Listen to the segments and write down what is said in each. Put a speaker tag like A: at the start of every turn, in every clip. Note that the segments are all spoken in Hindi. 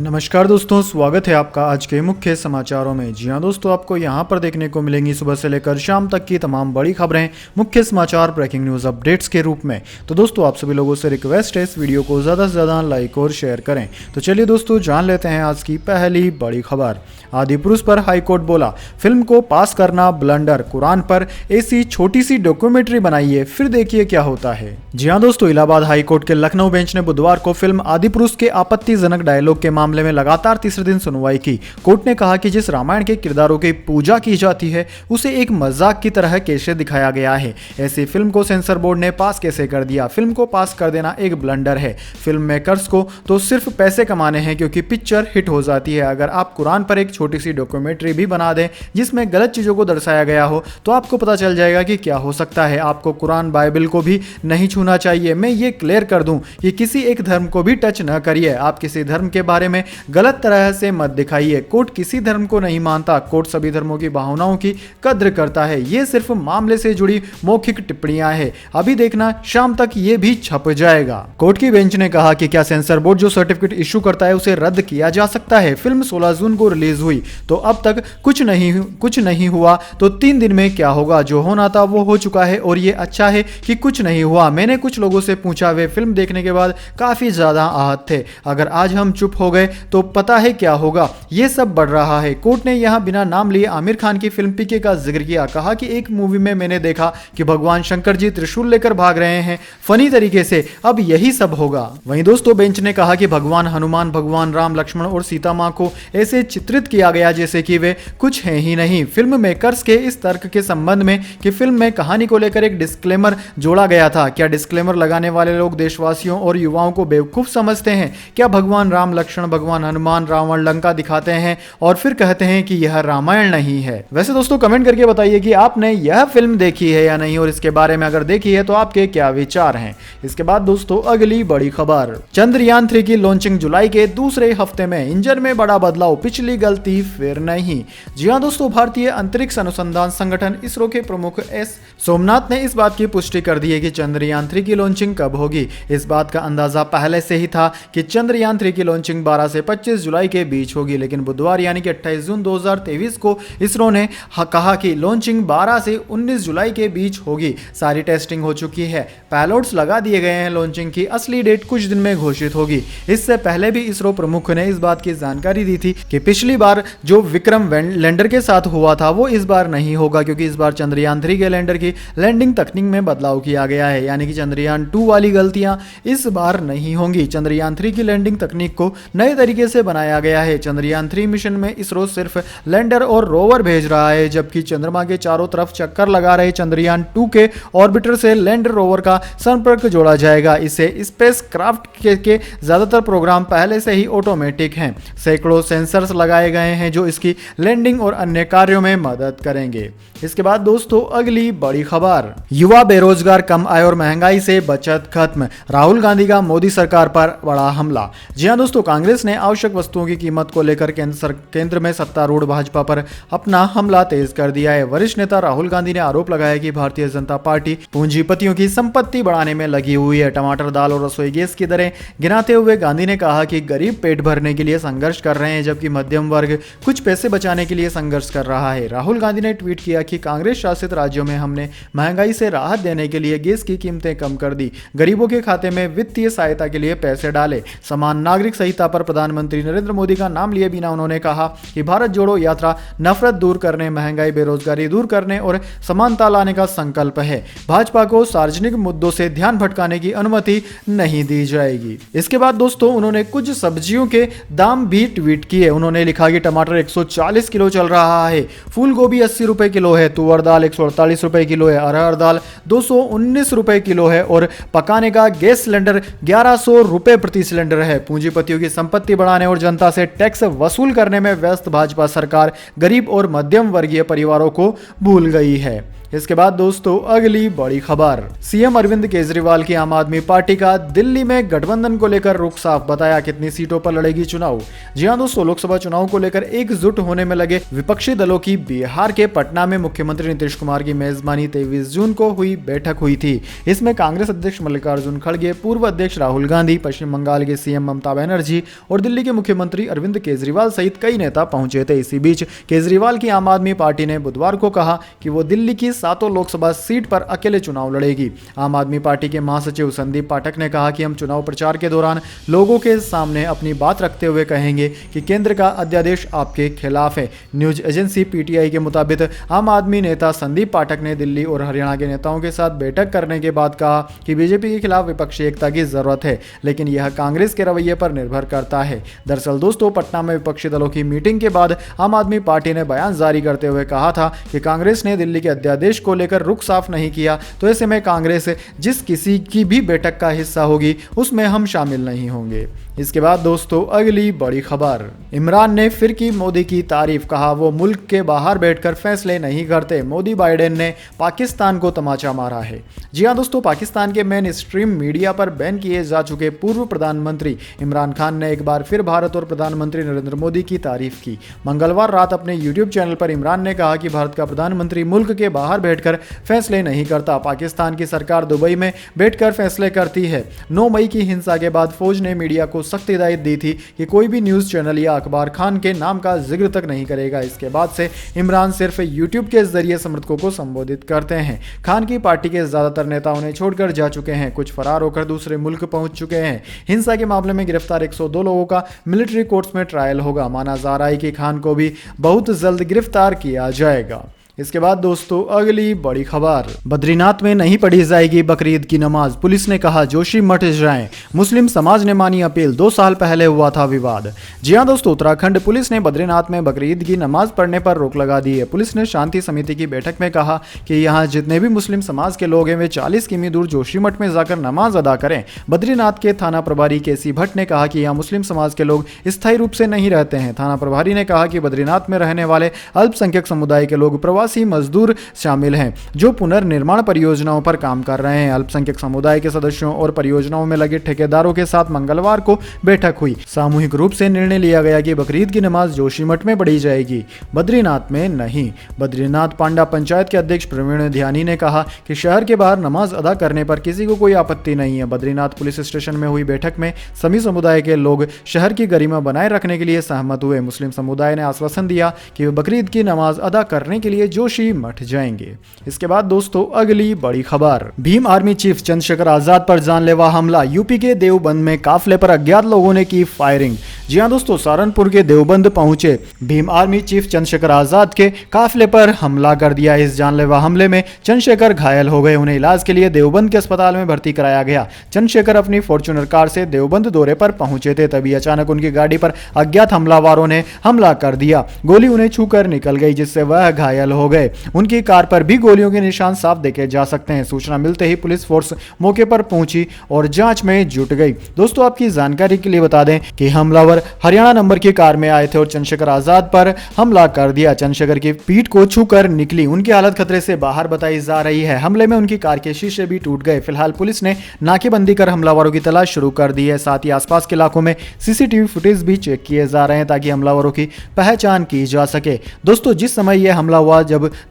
A: नमस्कार दोस्तों, स्वागत है आपका आज के मुख्य समाचारों में। जी हां दोस्तों, आपको यहां पर देखने को मिलेंगी सुबह से लेकर शाम तक की तमाम बड़ी खबरें, मुख्य समाचार, ब्रेकिंग न्यूज़ अपडेट्स के रूप में। तो दोस्तों, आप सभी लोगों से रिक्वेस्ट है इस वीडियो को ज़्यादा से ज़्यादा लाइक और शेयर करें। तो चलिए दोस्तों, जान लेते हैं आज की पहली बड़ी खबर। आदिपुरुष पर हाईकोर्ट बोला, फिल्म को पास करना ब्लंडर, कुरान पर ऐसी छोटी सी डॉक्यूमेंट्री बनाइए, फिर देखिए क्या होता है। जी हां दोस्तों, इलाहाबाद हाईकोर्ट के लखनऊ बेंच ने बुधवार को फिल्म आदिपुरुष के आपत्तिजनक डायलॉग के मामले में लगातार तीसरे दिन सुनवाई की। कोर्ट ने कहा कि जिस रामायण के किरदारों की पूजा की जाती है उसे एक मजाक की तरह कैसे दिखाया गया है। ऐसी फिल्म को सेंसर बोर्ड ने पास कैसे कर दिया। फिल्म को पास कर देना एक ब्लंडर है। फिल्म मेकर्स को तो सिर्फ पैसे कमाने हैं क्योंकि पिक्चर हिट हो जाती है। अगर आप कुरान पर एक छोटी सी डॉक्यूमेंट्री भी बना दें जिसमें गलत चीजों को दर्शाया गया हो तो आपको पता चल जाएगा कि क्या हो सकता है। आपको कुरान बाइबल को भी नहीं छूना चाहिए। मैं ये क्लियर कर दूं कि किसी एक धर्म को भी टच न करिए। आप किसी धर्म के बारे में गलत तरह से मत दिखाइए। कोर्ट किसी धर्म को नहीं मानता। कोर्ट सभी धर्मों की भावनाओं की कद्र करता है। ये सिर्फ मामले से जुड़ी मौखिक टिप्पणियां हैं। अभी देखना, शाम तक ये भी छप जाएगा। कोर्ट की बेंच ने कहा कि क्या सेंसर बोर्ड जो सर्टिफिकेट इशू करता है उसे रद्द किया जा सकता है। फिल्म 16 जून को रिलीज हुई तो अब तक कुछ नहीं हुआ तो 3 दिन में क्या होगा। जो होना था वो हो चुका है और ये अच्छा है कि कुछ नहीं हुआ। मैंने कुछ लोगों से पूछा, वे फिल्म देखने के बाद काफी ज्यादा आहत थे। अगर आज हम चुप हो गए तो पता है क्या होगा। ये सब बढ़ रहा है। कोर्ट ने यहां बिना नाम लिए आमिर खान की फिल्म पीके का जिक्र किया। कहा कि एक मूवी में मैंने देखा कि भगवान शंकर जी त्रिशूल लेकर भाग रहे हैं फनी तरीके से, अब यही सब होगा। वहीं दोस्तों, बेंच ने कहा कि भगवान हनुमान, भगवान राम, लक्ष्मण और सीता मां को ऐसे चित्रित किया गया जैसे कि वे कुछ हैं ही नहीं। फिल्म मेकर्स के इस तर्क के संबंध में कि फिल्म में कहानी को लेकर एक डिस्क्लेमर जोड़ा गया था। क्या डिस्क्लेमर लगाने वाले लोग देशवासियों और युवाओं को बेवकूफ समझते हैं? क्या भगवान राम, लक्ष्मण, भगवान हनुमान, रावण, लंका दिखाते हैं और फिर कहते हैं कि यह रामायण नहीं है? वैसे दोस्तों, कमेंट करके बताइए कि आपने यह फिल्म देखी है या नहीं, और इसके बारे में अगर देखी है तो आपके क्या विचार हैं। इसके बाद दोस्तों, अगली बड़ी खबर। चंद्रयान 3 की लॉन्चिंग जुलाई के दूसरे हफ्ते में, इंजन में बड़ा बदलाव, पिछली गलती फिर नहीं। जी हां दोस्तों, भारतीय अंतरिक्ष अनुसंधान संगठन इसरो के प्रमुख एस सोमनाथ ने इस बात की पुष्टि कर दी है कि चंद्रयान 3 की लॉन्चिंग कब होगी। इस बात का अंदाजा पहले से ही था कि चंद्रयान 3 की लॉन्चिंग 12 से 25 जुलाई के बीच होगी, लेकिन बुधवार यानी कि 28 जून 2023 को इसरो ने कहा कि लॉन्चिंग 12 से 19 जुलाई के बीच होगी। सारी टेस्टिंग हो चुकी है, पेलोड्स लगा दिए गए हैं। लॉन्चिंग की असली डेट कुछ दिन में घोषित होगी। इससे पहले भी इसरो प्रमुख ने इस बात की जानकारी दी थी कि पिछली बार जो विक्रम लैंडर के साथ हुआ था वो इस बार नहीं होगा, क्योंकि इस बार चंद्रयान 3 के लैंडर की लैंडिंग तकनीक में बदलाव किया गया है। यानी कि चंद्रयान 2 वाली गलतियां इस बार नहीं होंगी। चंद्रयान 3 की लैंडिंग तकनीक को नए तरीके से बनाया गया है। चंद्रयान 3 मिशन में इसरो सिर्फ लैंडर और रोवर भेज रहा है, जबकि चंद्रमा के चारों तरफ चक्कर लगा रहे चंद्रयान 2 के ऑर्बिटर से लैंडर रोवर का संपर्क जोड़ा जाएगा। इससे स्पेस क्राफ्ट के ज्यादातर प्रोग्राम पहले से ही ऑटोमेटिक हैं। सैकड़ों सेंसर्स लगाए गए हैं जो इसकी लैंडिंग और अन्य कार्यों में मदद करेंगे। इसके बाद दोस्तों, अगली बड़ी खबर। युवा बेरोजगार, कम आय और महंगाई से बचत खत्म, राहुल गांधी का मोदी सरकार पर बड़ा हमला। जी हां दोस्तों, कांग्रेस ने आवश्यक वस्तुओं की कीमत को लेकर केंद्र में सत्तारूढ़ भाजपा पर अपना हमला तेज कर दिया है। वरिष्ठ नेता राहुल गांधी ने आरोप लगाया कि भारतीय जनता पार्टी पूंजीपतियों की संपत्ति बढ़ाने में लगी हुई है। टमाटर, दाल और रसोई गैस की दरें गिनाते हुए गांधी ने कहा कि गरीब पेट भरने के लिए संघर्ष कर रहे हैं, जबकि मध्यम वर्ग कुछ पैसे बचाने के लिए संघर्ष कर रहा है। राहुल गांधी ने ट्वीट किया कि कांग्रेस शासित राज्यों में हमने महंगाई से राहत देने के लिए गैस की कीमतें कम कर दी, गरीबों के खाते में वित्तीय सहायता के लिए पैसे डाले। समान नागरिक संहिता पर प्रधानमंत्री नरेंद्र मोदी का नाम लिए बिना उन्होंने कहा कि भारत जोड़ो यात्रा नफरत दूर करने, महंगाई, बेरोजगारी दूर करने और समानता लाने का संकल्प है। भाजपा को सार्वजनिक मुद्दों से ध्यान भटकाने की अनुमति नहीं दी जाएगी। इसके बाद दोस्तों, उन्होंने कुछ सब्जियों के दाम भी ट्वीट किए। उन्होंने लिखा कि टमाटर 140 किलो चल रहा है, फूल गोभी 80 रुपए किलो है, तुअर दाल 148 रुपए किलो है, अरहर दाल 219 रुपए किलो है और पकाने का गैस सिलेंडर 1100 रुपए प्रति सिलेंडर है। पूंजीपतियों की संपत्ति बढ़ाने और जनता से टैक्स वसूल करने में व्यस्त भाजपा सरकार गरीब और मध्यम वर्गीय परिवारों को भूल गई है। इसके बाद दोस्तों अगली बड़ी खबर, सीएम अरविंद केजरीवाल की आम आदमी पार्टी का दिल्ली में गठबंधन को लेकर रुख साफ, बताया कितनी सीटों पर लड़ेगी चुनाव। जी हां दोस्तों, लोकसभा चुनाव को लेकर एकजुट होने में लगे विपक्षी दलों की बिहार के पटना में मुख्यमंत्री नीतीश कुमार की मेजबानी 23 जून को हुई बैठक हुई थी। इसमें कांग्रेस अध्यक्ष मल्लिकार्जुन खड़गे, पूर्व अध्यक्ष राहुल गांधी, पश्चिम बंगाल के सीएम ममता बनर्जी और दिल्ली के मुख्यमंत्री अरविंद केजरीवाल सहित कई नेता पहुंचे थे। इसी बीच केजरीवाल की आम आदमी पार्टी ने बुधवार को कहा कि वो दिल्ली की 7 लोकसभा सीट पर अकेले चुनाव लड़ेगी। आम आदमी पार्टी के महासचिव संदीप पाठक ने कहा कि हम चुनाव प्रचार के दौरान लोगों के सामने अपनी बात रखते हुए कहेंगे कि केंद्र का अध्यादेश आपके खिलाफ है। न्यूज एजेंसी पीटीआई के मुताबिक आम आदमी नेता संदीप पाठक ने दिल्ली और हरियाणा के नेताओं के साथ बैठक करने के बाद कहा कि बीजेपी के खिलाफ विपक्षी एकता की जरूरत है, लेकिन यह कांग्रेस के रवैये पर निर्भर करता है। दरअसल दोस्तों, पटना में विपक्षी दलों की मीटिंग के बाद आम आदमी पार्टी ने बयान जारी करते हुए कहा था कि कांग्रेस ने दिल्ली के अध्यादेश को लेकर रुख साफ नहीं किया, तो ऐसे में कांग्रेस जिस किसी की भी बैठक का हिस्सा होगी उसमें हम शामिल नहीं होंगे। इसके बाद दोस्तों अगली बड़ी खबर, इमरान ने फिर की मोदी की तारीफ, कहा वो मुल्क के बाहर बैठकर फैसले नहीं करते। मोदी बाइडेन ने पाकिस्तान को तमाचा मारा है। जी हां दोस्तों, पाकिस्तान के मेन स्ट्रीम मीडिया पर बैन किए जा चुके पूर्व प्रधानमंत्री इमरान खान ने एक बार फिर भारत और प्रधानमंत्री नरेंद्र मोदी की तारीफ की। मंगलवार रात अपने यूट्यूब चैनल पर इमरान ने कहा कि भारत का प्रधानमंत्री मुल्क के बाहर बैठकर फैसले नहीं करता, पाकिस्तान की सरकार दुबई में बैठकर फैसले करती है। 9 मई की हिंसा के बाद फौज ने मीडिया को सख्त हिदायत दी थी कि कोई भी न्यूज चैनल या अखबार खान के नाम का जिक्र तक नहीं करेगा। इसके बाद से इमरान सिर्फ यूट्यूब के जरिए समर्थकों को संबोधित करते हैं। खान की पार्टी के ज्यादातर नेता उन्हें छोड़कर जा चुके हैं, कुछ फरार होकर दूसरे मुल्क पहुंच चुके हैं। हिंसा के मामले में गिरफ्तार 102 लोगों का मिलिट्री कोर्ट्स में ट्रायल होगा। माना जा रहा है कि खान को भी बहुत जल्द गिरफ्तार किया जाएगा। इसके बाद दोस्तों अगली बड़ी खबर, बद्रीनाथ में नहीं पढ़ी जाएगी बकरीद की नमाज, पुलिस ने कहा जोशी मठ जाएं। मुस्लिम समाज ने मानी अपील, 2 साल पहले हुआ था विवाद। जी हां दोस्तों, उत्तराखंड पुलिस ने बद्रीनाथ में बकरीद की नमाज पढ़ने पर रोक लगा दी है। पुलिस ने शांति समिति की बैठक में कहा कि यहाँ जितने भी मुस्लिम समाज के लोग हैं वे 40 किमी दूर जोशी मठ में जाकर नमाज अदा करें। बद्रीनाथ के थाना प्रभारी केसी भट्ट ने कहा कि यहाँ मुस्लिम समाज के लोग स्थायी रूप से नहीं रहते हैं। थाना प्रभारी ने कहा कि बद्रीनाथ में रहने वाले अल्पसंख्यक समुदाय के लोग प्रवासी मजदूर शामिल हैं जो पुनर्निर्माण परियोजनाओं पर काम कर रहे हैं। अल्पसंख्यक समुदाय के सदस्यों और परियोजनाओं में लगे ठेकेदारों के साथ मंगलवार को बैठक हुई। सामूहिक रूप से निर्णय लिया गया कि बकरीद की नमाज जोशीमठ में पढ़ी जाएगी, बद्रीनाथ में नहीं। बद्रीनाथ पांडा पंचायत के अध्यक्ष प्रवीण ध्यानी ने कहा कि शहर के बाहर नमाज अदा करने पर किसी को कोई आपत्ति नहीं है। बद्रीनाथ पुलिस स्टेशन में हुई बैठक में सभी समुदाय के लोग शहर की गरिमा बनाए रखने के लिए सहमत हुए। मुस्लिम समुदाय ने आश्वासन दिया कि वे बकरीद की नमाज अदा करने के लिए जोशी मठ जाएंगे। इसके बाद दोस्तों अगली बड़ी खबर, भीम आर्मी चीफ चंद्रशेखर आजाद पर जानलेवा हमला, यूपी के देवबंद में काफिले पर अज्ञात लोगों ने की फायरिंग। जी हां दोस्तों, सहारनपुर के देवबंद पहुंचे भीम आर्मी चीफ चंद्रशेखर आजाद के काफिले पर हमला कर दिया। इस जानलेवा हमले में चंद्रशेखर घायल हो गए, उन्हें इलाज के लिए देवबंद के अस्पताल में भर्ती कराया गया। चंद्रशेखर अपनी फॉर्च्यूनर कार से देवबंद दौरे पर पहुंचे थे, तभी अचानक उनकी गाड़ी पर अज्ञात हमलावरों ने हमला कर दिया। गोली उन्हें छूकर निकल गई जिससे वह घायल हो गए। उनकी कार पर भी गोलियों के निशान साफ देखे जा सकते हैं। सूचना मिलते ही पुलिस फोर्स मौके पर पहुंची और जांच में जुट गई। दोस्तों आपकी जानकारी के लिए बता दें कि हमलावर हरियाणा नंबर की कार में आए थे और चंद्रशेखर आजाद पर हमला कर दिया। चंद्रशेखर की पीठ को छूकर निकली, उनकी हालत खतरे से बाहर बताई जा रही है। हमले में उनकी कार के शीशे भी टूट गए। फिलहाल पुलिस ने नाकेबंदी कर हमलावरों की तलाश शुरू कर दी है। साथ ही आसपास के इलाकों में सीसीटीवी फुटेज भी चेक किए जा रहे हैं ताकि हमलावरों की पहचान की जा सके। दोस्तों जिस समय यह हमला हुआ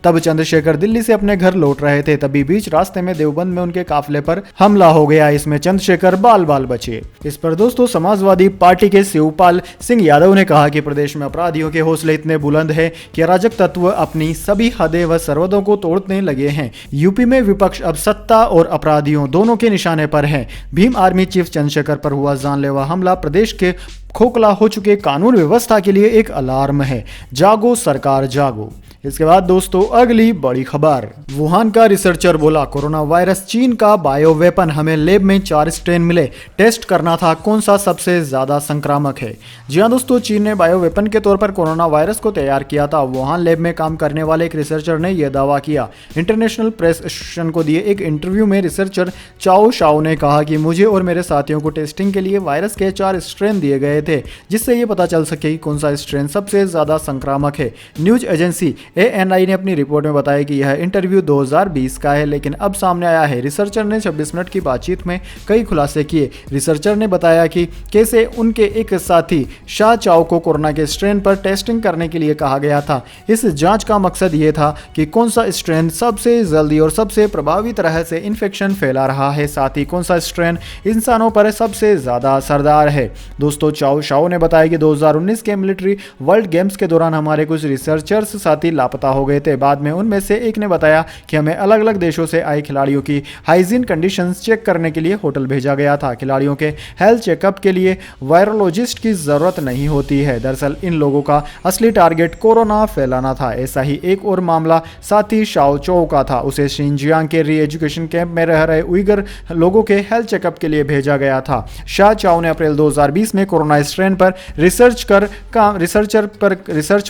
A: तब चंद्रशेखर दिल्ली से अपने घर लौट रहे थे, तभी बीच रास्ते में देवबंद में उनके काफिले पर हमला हो गया। इसमें चंद्रशेखर बाल बाल बचे। इस पर दोस्तों समाजवादी पार्टी के शिवपाल सिंह यादव ने कहा कि प्रदेश में अपराधियों के हौसले इतने बुलंद है कि अराजक तत्व अपनी सभी हदें व सरहदों को तोड़ने लगे हैं। यूपी में विपक्ष अब सत्ता और अपराधियों दोनों के निशाने पर है। भीम आर्मी चीफ चंद्रशेखर पर हुआ जानलेवा हमला प्रदेश के खोखला हो चुके कानून व्यवस्था के लिए एक अलार्म है। जागो सरकार जागो। इसके बाद दोस्तों अगली बड़ी खबर, वुहान का रिसर्चर बोला कोरोना वायरस चीन का बायो वेपन, हमें लैब में 4 स्ट्रेन मिले, टेस्ट करना था कौन सा सबसे ज्यादा संक्रामक है। जी हां दोस्तों, चीन ने बायो वेपन के तौर पर कोरोना वायरस को तैयार किया था। वुहान लैब में काम करने वाले एक रिसर्चर ने यह दावा किया। इंटरनेशनल प्रेस एसोसिएशन को दिए एक इंटरव्यू में रिसर्चर चाओ शाओ ने कहा कि मुझे और मेरे साथियों को टेस्टिंग के लिए वायरस के 4 स्ट्रेन दिए गए थे जिससे ये पता चल सके कि कौन सा स्ट्रेन सबसे ज्यादा संक्रामक है। न्यूज एजेंसी एएनआई ने अपनी रिपोर्ट में बताया कि यह इंटरव्यू 2020 का है, लेकिन अब सामने आया है। रिसर्चर ने 26 मिनट की बातचीत में कई खुलासे किए। रिसर्चर ने बताया कि कैसे उनके एक साथी शाह चाओ को कोरोना के स्ट्रेन पर टेस्टिंग करने के लिए कहा गया था। इस जांच का मकसद ये था कि कौन सा स्ट्रेन सबसे जल्दी और सबसे प्रभावी तरह से इन्फेक्शन फैला रहा है, साथ ही कौन सा स्ट्रेन इंसानों पर सबसे ज्यादा असरदार है। दोस्तों, चाओ शाओ ने बताया कि 2019 के मिलिट्री वर्ल्ड गेम्स के दौरान हमारे कुछ रिसर्चर्स साथी लापता हो गए थे। बाद में उनमें से एक ने बताया कि हमें अलग अलग देशों से आए खिलाड़ियों की हाइजीन कंडीशंस चेक करने के लिए होटल भेजा गया था। खिलाड़ियों के हेल्थ चेकअप के लिए वायरोलॉजिस्ट की जरूरत नहीं होती है। दरअसल इन लोगों का असली टारगेट कोरोना फैलाना था। ऐसा ही एक और मामला साथी शाओ चौ का था। उसे शिनजियांग के री एजुकेशन कैंप में रह रहे उइगर लोगों के हेल्थ चेकअप के लिए भेजा गया था। शाह चाओ ने अप्रैल 2020 में कोरोना स्ट्रेन पर रिसर्च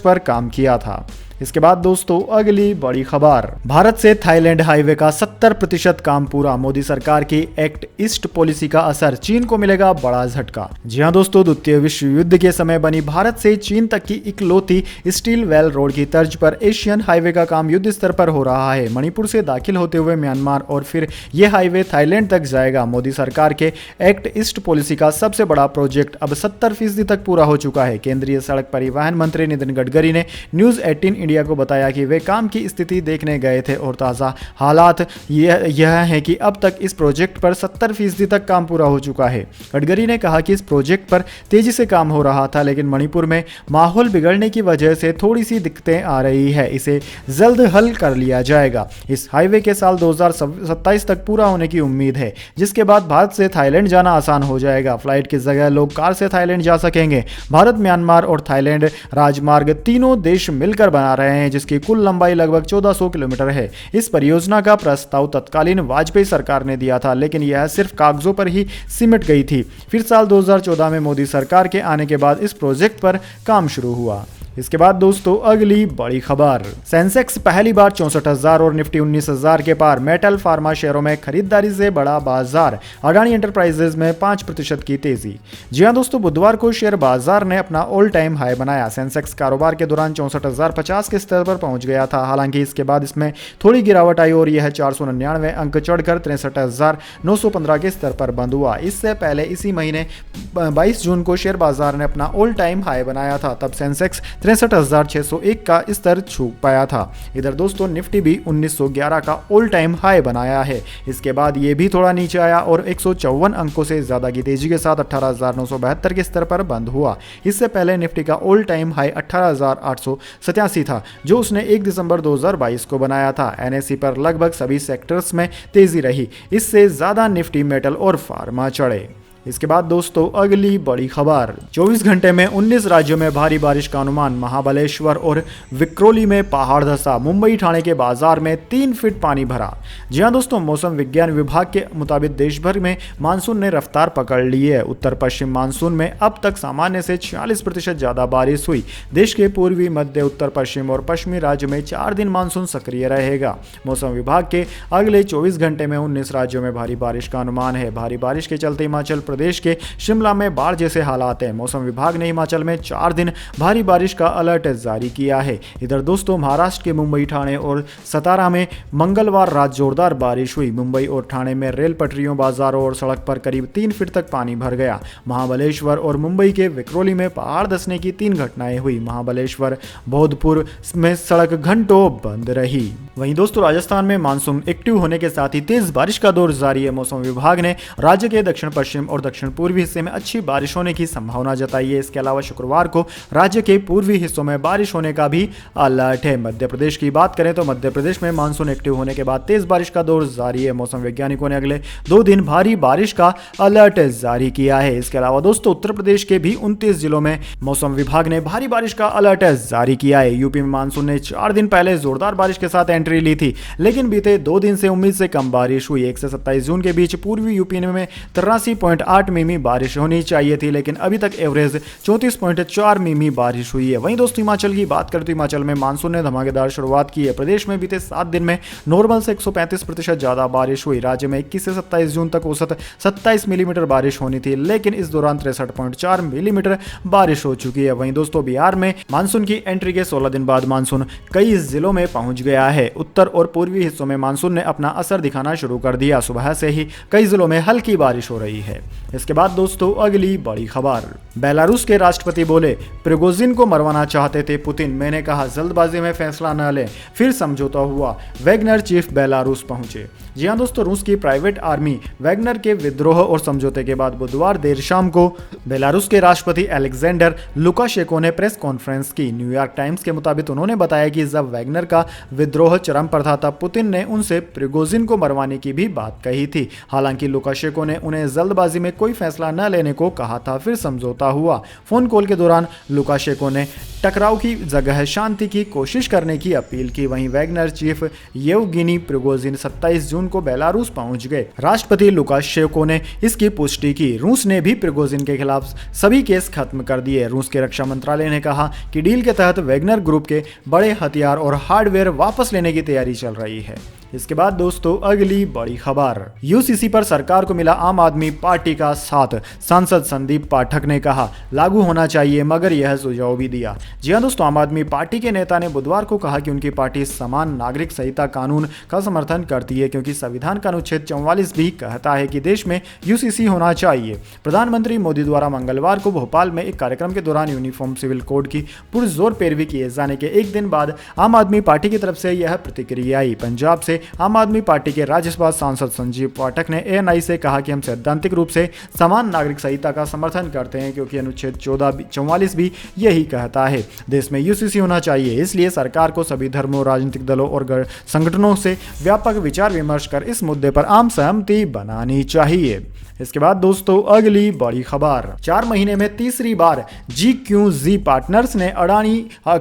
A: पर काम किया था। इसके बाद दोस्तों, अगली बड़ी खबर, भारत से थाईलैंड हाईवे का 70% काम पूरा। मोदी सरकार की एक्ट ईस्ट पॉलिसी का असर, चीन को मिलेगा बड़ा झटका। जी हां दोस्तों, द्वितीय विश्व युद्ध के समय बनी भारत से चीन तक की इकलौती स्टील वेल रोड की तर्ज पर एशियन हाईवे का काम युद्ध स्तर पर हो रहा है। मणिपुर से दाखिल होते हुए म्यांमार और फिर यह हाईवे थाईलैंड तक जाएगा। मोदी सरकार के एक्ट ईस्ट पॉलिसी का सबसे बड़ा प्रोजेक्ट अब 70% तक पूरा हो चुका है। केंद्रीय सड़क परिवहन मंत्री नितिन गडकरी ने न्यूज 18 इंडिया को बताया कि वे काम की स्थिति देखने गए थे और ताज़ा हालात यह है कि अब तक इस प्रोजेक्ट पर 70% तक काम पूरा हो चुका है। गडकरी ने कहा कि इस प्रोजेक्ट पर तेजी से काम हो रहा था, लेकिन मणिपुर में माहौल बिगड़ने की वजह से थोड़ी सी दिक्कतें आ रही है। इसे जल्द हल कर लिया जाएगा। इस हाईवे के साल 2027 तक पूरा होने की उम्मीद है, जिसके बाद भारत से थाईलैंड जाना आसान हो जाएगा। फ्लाइट की जगह लोग कार से थाईलैंड जा सकेंगे। भारत, म्यांमार और थाईलैंड राजमार्ग तीनों देश मिलकर बना रहे हैं, जिसकी कुल लंबाई लगभग 1400 किलोमीटर है। इस परियोजना का प्रस्ताव तत्कालीन वाजपेयी सरकार ने दिया था, लेकिन यह सिर्फ कागजों पर ही सिमट गई थी। फिर साल 2014 में मोदी सरकार के आने के बाद इस प्रोजेक्ट पर काम शुरू हुआ। इसके बाद दोस्तों, अगली बड़ी खबर, सेंसेक्स पहली बार 64,000 और निफ्टी 19,000 के पार। मेटल फार्मा शेयरों में खरीदारी से बड़ा बाजार, अडानी एंटरप्राइजेज में 5% की तेजी। जी हां दोस्तों, बुधवार को शेयर बाजार ने अपना ऑल टाइम हाई बनाया। सेंसेक्स कारोबार के दौरान 64,050 के स्तर पर पहुंच गया था। हालांकि इसके बाद इसमें थोड़ी गिरावट आई और यह 499 अंक चढ़कर 63,915 के स्तर पर बंद हुआ। इससे पहले इसी महीने 22 जून को शेयर बाजार ने अपना ऑल टाइम हाई बनाया था। तब सेंसेक्स 63,601 का स्तर छू पाया था। इधर दोस्तों, निफ्टी भी 1911 का ऑल टाइम हाई बनाया है। इसके बाद ये भी थोड़ा नीचे आया और 154 अंकों से ज्यादा की तेजी के साथ 18,972 के स्तर पर बंद हुआ। इससे पहले निफ्टी का ऑल टाइम हाई 18,887 था, जो उसने 1 दिसंबर 2022 को बनाया था। एनएसई पर लगभग सभी सेक्टर्स में तेजी रही। इससे ज्यादा निफ्टी, मेटल और फार्मा चढ़े। इसके बाद दोस्तों, अगली बड़ी खबर, 24 घंटे में 19 राज्यों में भारी बारिश का अनुमान। महाबलेश्वर और विक्रोली में पहाड़ धंसा। मुंबई ठाणे के बाजार में 3 फीट पानी भरा। जी हां दोस्तों, मौसम विज्ञान विभाग के मुताबिक देश भर में मानसून ने रफ्तार पकड़ ली है। उत्तर पश्चिम मानसून में अब तक सामान्य से 46% ज्यादा बारिश हुई। देश के पूर्वी, मध्य, उत्तर पश्चिम और पश्चिमी राज्य में 4 दिन मानसून सक्रिय रहेगा। मौसम विभाग के अगले 24 घंटे में 19 राज्यों में भारी बारिश का अनुमान है। भारी बारिश के चलते हिमाचल प्रदेश के शिमला में बाढ़ जैसे हालात हैं। मौसम विभाग ने हिमाचल में 4 दिन भारी बारिश का अलर्ट जारी किया है। इधर दोस्तों, महाराष्ट्र के मुंबई, ठाणे और सतारा में मंगलवार रात जोरदार बारिश हुई। मुंबई और ठाणे में रेल पटरियों, बाजारों और सड़क पर करीब 3 फीट तक पानी भर गया। महाबलेश्वर और मुंबई के विक्रोली में पहाड़ धंसने की 3 घटनाएं हुई। महाबलेश्वर, बोधपुर में सड़क घंटों बंद रही। वहीं दोस्तों, राजस्थान में मानसून एक्टिव होने के साथ ही तेज बारिश का दौर जारी है। मौसम विभाग ने राज्य के दक्षिण पश्चिम और दक्षिण पूर्वी हिस्से में अच्छी बारिश होने की संभावना जताई है। इसके अलावा शुक्रवार को राज्य के पूर्वी हिस्सों में बारिश होने का भी अलर्ट है। मध्य प्रदेश की बात करें तो मध्य प्रदेश में मानसून एक्टिव होने के बाद तेज बारिश का दौर जारी है। मौसम वैज्ञानिकों ने अगले 2 दिन भारी बारिश का अलर्ट जारी किया है। इसके अलावा दोस्तों, उत्तर प्रदेश के भी 29 जिलों में मौसम विभाग ने भारी बारिश का अलर्ट जारी किया है। यूपी में मानसून ने 4 दिन पहले जोरदार बारिश के साथ एंट्री एंट्री ली थी, लेकिन बीते 2 दिन से उम्मीद से कम बारिश हुई। 1 से 27 जून के बीच पूर्वी यूपी में 83.8 मिमी बारिश होनी चाहिए थी, लेकिन अभी तक एवरेज 34.4 मिमी बारिश हुई है। वहीं दोस्तों हिमाचल की बात करें तो हिमाचल में मानसून ने धमाकेदार शुरुआत की है। प्रदेश में बीते 7 दिन में नॉर्मल से 135% ज्यादा बारिश हुई। राज्य में 21 से 27 जून तक औसत 27 मिलीमीटर बारिश होनी थी, लेकिन इस दौरान 63.4 मिलीमीटर बारिश हो चुकी है। वहीं दोस्तों बिहार में मानसून की एंट्री के 16 दिन बाद मानसून कई जिलों में पहुंच गया है। उत्तर और पूर्वी हिस्सों में मानसून ने अपना असर दिखाना शुरू कर दिया। सुबह से ही कई जिलों में हल्की बारिश हो रही है। इसके बाद दोस्तों अगली बड़ी खबर, बेलारूस के राष्ट्रपति बोले प्रिगोजिन को मरवाना चाहते थे पुतिन, मैंने कहा जल्दबाजी में फैसला न लें, फिर समझौता हुआ। वैगनर चीफ बेलारूस पहुंचे। जी हां दोस्तों, रूस की प्राइवेट आर्मी वैगनर के विद्रोह और समझौते के बाद बुधवार देर शाम को बेलारूस के राष्ट्रपति अलेक्जेंडर लुकाशेंको ने प्रेस कॉन्फ्रेंस की। न्यूयॉर्क टाइम्स के मुताबिक उन्होंने बताया कि जब वैगनर का विद्रोह चरम पर था तब पुतिन ने उनसे प्रिगोजिन को मरवाने की भी बात कही थी। हालांकि लुकाशेंको ने उन्हें जल्दबाजी में कोई फैसला न लेने को कहा था, फिर समझौता हुआ। फोन कॉल के दौरान लुकाशेंको ने टकराव की जगह शांति की कोशिश करने की अपील की। वहीं वैगनर चीफ येवगिनी प्रिगोजिन 27 जून को बेलारूस पहुंच गए। राष्ट्रपति लुकाशेंको ने इसकी पुष्टि की। रूस ने भी प्रिगोजिन के खिलाफ सभी केस खत्म कर दिए। रूस के रक्षा मंत्रालय ने कहा कि डील के तहत वैगनर ग्रुप के बड़े हथियार और हार्डवेयर वापस लेने की तैयारी चल रही है। इसके बाद दोस्तों अगली बड़ी खबर, यूसीसी पर सरकार को मिला आम आदमी पार्टी का साथ। सांसद संदीप पाठक ने कहा लागू होना चाहिए, मगर यह सुझाव भी दिया। जी हां दोस्तों, आम आदमी पार्टी के नेता ने बुधवार को कहा कि उनकी पार्टी समान नागरिक संहिता कानून का समर्थन करती है, क्योंकि संविधान का अनुच्छेद 44 भी कहता है कि देश में यूसीसी होना चाहिए। प्रधानमंत्री मोदी द्वारा मंगलवार को भोपाल में एक कार्यक्रम के दौरान यूनिफॉर्म सिविल कोड की पुरजोर पैरवी किए जाने के एक दिन बाद आम आदमी पार्टी की तरफ से यह प्रतिक्रिया आई। पंजाब से आम आदमी पार्टी के राज्यसभा सांसद संजीव पाठक ने एएनआई से कहा कि हम सैद्धांतिक रूप से समान नागरिक संहिता का समर्थन करते हैं, क्योंकि अनुच्छेद 44 भी यही कहता है देश में यूसीसी होना चाहिए। इसलिए सरकार को सभी धर्मों, राजनीतिक दलों और संगठनों से व्यापक विचार विमर्श कर इस मुद्दे पर आम सहमति बनानी चाहिए। इसके बाद दोस्तों अगली बड़ी खबर, 4 महीने में तीसरी बार GQG पार्टनर्स ने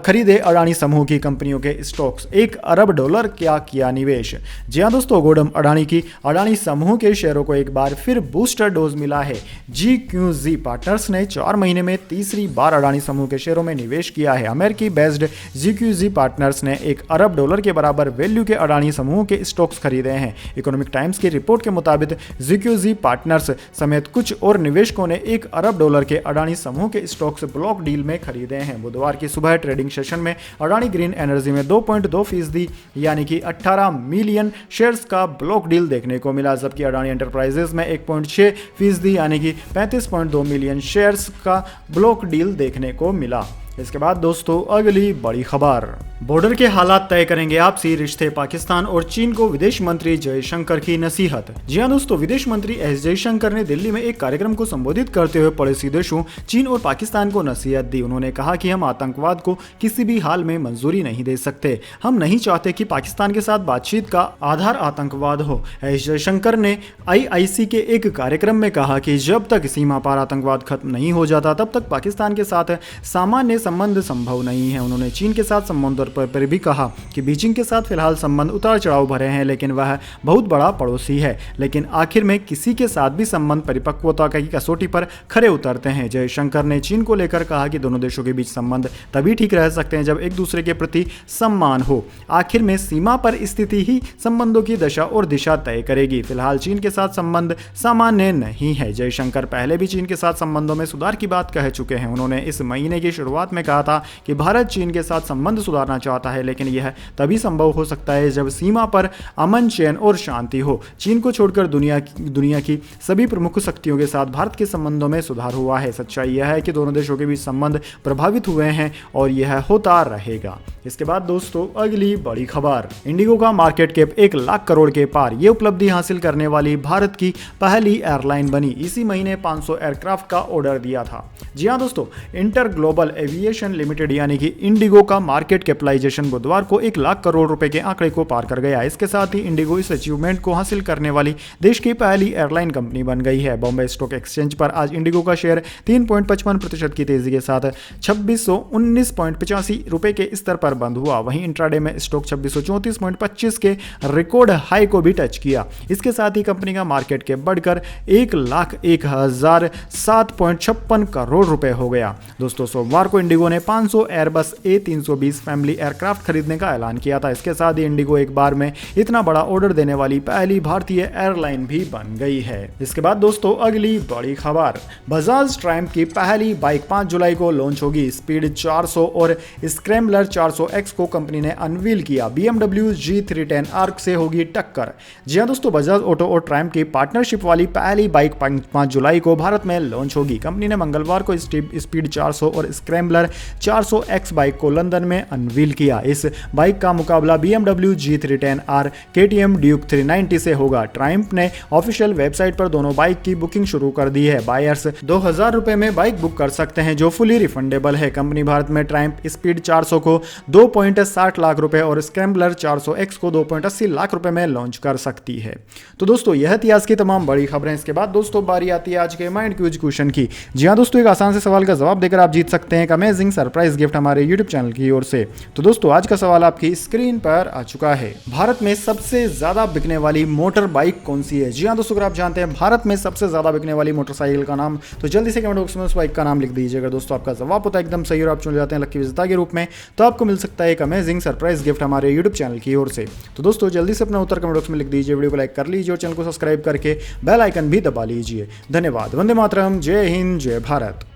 A: खरीदे अडानी समूह की कंपनियों के स्टॉक्स। $1 अरब क्या किया निवेश। जी हां दोस्तों, गौतम अडानी की अडानी समूह के शेयरों को एक बार फिर बूस्टर डोज मिला है। GQG पार्टनर्स ने 4 महीने में तीसरी बार अडानी समूह के शेयरों में निवेश किया है। अमेरिकी बेस्ड GQG पार्टनर्स ने $1 अरब के बराबर वैल्यू के अडानी समूह के स्टॉक्स खरीदे हैं। इकोनॉमिक टाइम्स की रिपोर्ट के मुताबिक GQG पार्टनर्स समेत कुछ और निवेशकों ने $1 अरब के अडानी समूह के स्टॉक्स ब्लॉक डील में खरीदे हैं। बुधवार की सुबह ट्रेडिंग सेशन में अडानी ग्रीन एनर्जी में 2.2% यानी कि 18 मिलियन शेयर्स का ब्लॉक डील देखने को मिला, जबकि अडानी एंटरप्राइजेज में 1.6% यानी कि 35.2 मिलियन शेयर्स का ब्लॉक डील देखने को मिला। इसके बाद दोस्तों अगली बड़ी खबर, बॉर्डर के हालात तय करेंगे आपसी रिश्ते, पाकिस्तान और चीन को विदेश मंत्री जयशंकर की नसीहत। जी हां दोस्तों, विदेश मंत्री एस जयशंकर ने दिल्ली में एक कार्यक्रम को संबोधित करते हुए पड़ोसी देशों चीन और पाकिस्तान को नसीहत दी। उन्होंने कहा कि हम आतंकवाद को किसी भी हाल में मंजूरी नहीं दे सकते। हम नहीं चाहते कि पाकिस्तान के साथ बातचीत का आधार आतंकवाद हो। एस जयशंकर ने IIC के एक कार्यक्रम में कहा कि जब तक सीमा पार आतंकवाद खत्म नहीं हो जाता तब तक पाकिस्तान के साथ सामान्य संबंध संभव नहीं है। उन्होंने चीन के साथ संबंधों पर भी कहा कि बीजिंग के साथ फिलहाल संबंध उतार चढ़ाव भरे हैं, लेकिन वह बहुत बड़ा पड़ोसी है। लेकिन आखिर में किसी के साथ भी संबंध परिपक्वता की कसौटी पर खरे उतरते हैं। जयशंकर ने चीन को लेकर कहा कि दोनों देशों के बीच संबंध तभी ठीक रह सकते हैं जब एक दूसरे के प्रति सम्मान हो। आखिर में सीमा पर स्थिति ही संबंधों की दशा और दिशा तय करेगी। फिलहाल चीन के साथ संबंध सामान्य नहीं है। जयशंकर पहले भी चीन के साथ संबंधों में सुधार की बात कह चुके हैं। उन्होंने इस महीने की शुरुआत में कहा था कि भारत चीन के साथ संबंध सुधारना चाहता है, लेकिन यह तभी संभव हो सकता है जब सीमा पर अमन, चैन और शांति हो। चीन को छोड़कर दुनिया की सभी प्रमुख शक्तियों के साथ भारत के संबंधों में सुधार हुआ है। सच्चाई यह है कि दोनों देशों के बीच संबंध प्रभावित हुए हैं और यह होता रहेगा। इसके बाद दोस्तों अगली बड़ी खबर, इंडिगो का मार्केट कैप 1 लाख करोड़ के पार। यह उपलब्धि हासिल करने वाली भारत की पहली एयरलाइन बनी। इसी महीने 500 एयरक्राफ्ट का ऑर्डर दिया था। जी हां दोस्तों, inter global aviation aviation limited यानी कि इंडिगो का मार्केट कैपिटलाइजेशन बुधवार को 1 लाख करोड़ रुपए के आंकड़े को पार कर गया। इसके साथ ही इंडिगो इस अचीवमेंट को हासिल करने वाली देश की पहली एयरलाइन कंपनी बन गई है। बॉम्बे स्टॉक एक्सचेंज पर आज इंडिगो का शेयर 3.55% की तेजी के साथ 2619.85 रुपए के स्तर पर बंद हुआ। वहीं इंट्राडे में स्टॉक 2634.25 के रिकॉर्ड हाई को भी टच किया। इसके साथ ही कंपनी का मार्केट कैप बढ़कर 1,01,007.56 करोड़ रुपए हो गया। दोस्तों सोमवार को इंडिगो ने 500 एयरबस A320 फैमिली एयरक्राफ्ट खरीदने का ऐलान किया था। इसके साथ ही इंडिगो एक बार में इतना बड़ा ऑर्डर देने वाली पहली भारतीय एयरलाइन भी बन गई है। इसके बाद दोस्तों अगली बड़ी खबर, बजाज ट्रायम्फ की पहली बाइक 5 जुलाई को लॉन्च होगी। स्पीड 400 और स्क्रैम्बलर 400X को कंपनी ने अनवील किया। BMW G310 आर्क से होगी टक्कर। जी हां दोस्तों, बजाज ऑटो और ट्रायम्फ की पार्टनरशिप वाली पहली बाइक 5 जुलाई को भारत में लॉन्च होगी। कंपनी ने मंगलवार को स्पीड 400 और स्क्रैम्बलर 400X बाइक को लंदन में अनवील किया। इस बाइक का मुकाबला BMW G310R KTM Duke 390 से होगा। ट्रायम्फ ने ऑफिशियल वेबसाइट पर दोनों बाइक की बुकिंग शुरू कर दी है। बायर्स 2000 रुपए में बाइक बुक कर सकते हैं जो फुली रिफंडेबल है। कंपनी भारत में ट्रायम्फ स्पीड 400 को 2.60 लाख रुपए और स्क्रैम्बलर 400X को 2.80 लाख रुपए में लॉन्च कर सकती है। तो दोस्तों यह थी आज की तमाम बड़ी खबरें। इसके बाद दोस्तों बारी आती है आज के माइंड क्विज क्वेश्चन की। जी हां दोस्तों, एक आसान से सवाल का जवाब देकर आप जीत सकते हैं एक अमेजिंग सरप्राइज गिफ्ट हमारे यूट्यूब चैनल की ओर से। तो दोस्तों आज का सवाल आपकी स्क्रीन पर आ चुका है। भारत में सबसे ज्यादा बिकने वाली मोटर बाइक कौन सी है? जी हां दोस्तों, अगर आप जानते हैं भारत में सबसे ज्यादा बिकने वाली मोटरसाइकिल का नाम, तो जल्दी से कमेंट बॉक्स में उस बाइक का नाम लिख दीजिएगा। दोस्तों आपका जवाब होता है एकदम सही और आप चुन जाते हैं लकी विजेता के रूप में, तो आपको मिल सकता है एक अमेजिंग सरप्राइज गिफ्ट हमारे यूट्यूब चैनल की ओर से। तो दोस्तों जल्दी से अपना उत्तर कमेंट बॉक्स में लिख दीजिए, वीडियो को लाइक कर लीजिए और चैनल को सब्सक्राइब करके बेल आइकन भी दबा लीजिए। धन्यवाद। वंदे मातरम। जय हिंद, जय भारत।